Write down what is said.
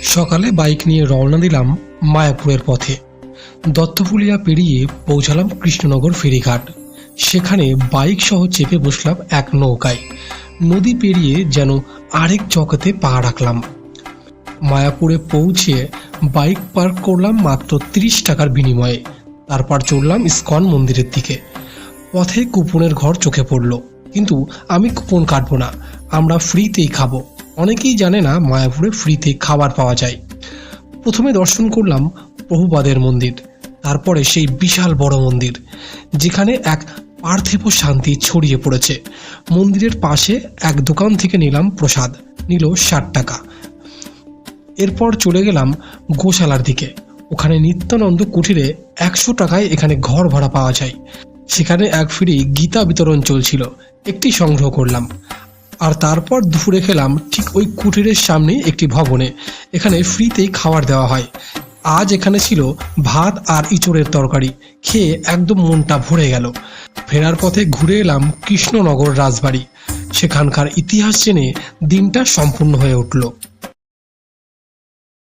সকালে বাইক নিয়ে রওনা দিলাম মায়াপুরের পথে। দত্তপুলিয়া পেরিয়ে পৌঁছালাম কৃষ্ণনগর ফেরিঘাট। সেখানে বাইক সহ চেপে বসলাম এক নৌকায়। নদী পেরিয়ে যেন আরেক জগতে পা রাখলাম। মায়াপুরে পৌঁছে বাইক পার্ক করলাম মাত্র 30 টাকার বিনিময়ে। তারপর চললাম ইস্কন মন্দিরের দিকে। পথে কুপনের ঘর চোখে পড়ল, কিন্তু আমি কুপন কাটবো না, আমরা ফ্রিতেই খাবো। অনেকেই জানে না মায়াপুরে ফ্রিতে খাবার পাওয়া যায়। প্রথমে দর্শন করলাম প্রভুপাদের মন্দির, তারপরে সেই বিশাল বড় মন্দির যেখানে এক পার্থিব শান্তি ছড়িয়ে পড়েছে। মন্দিরের পাশে এক দোকান থেকে নিলাম প্রসাদ, নিল 60 টাকা। এরপর চলে গেলাম গোশালার দিকে। ওখানে নিত্যানন্দ কুঠিরে 100 টাকায় এখানে ঘর ভাড়া পাওয়া যায়। সেখানে এক ফ্রি গীতা বিতরণ চলছিল, একটি সংগ্রহ করলাম। আর তারপর দুপুরে খেলাম ঠিক ওই কুঠিরের সামনে একটি ভবনে। এখানে ফ্রিতেই খাবার দেওয়া হয়। আজ এখানে ছিল ভাত আর ইঁচড়ের তরকারি। খেয়ে একদম মনটা ভরে গেল। ফেরার পথে ঘুরে এলাম কৃষ্ণনগর রাজবাড়ি। সেখানকার ইতিহাস জেনে দিনটা সম্পূর্ণ হয়ে উঠল।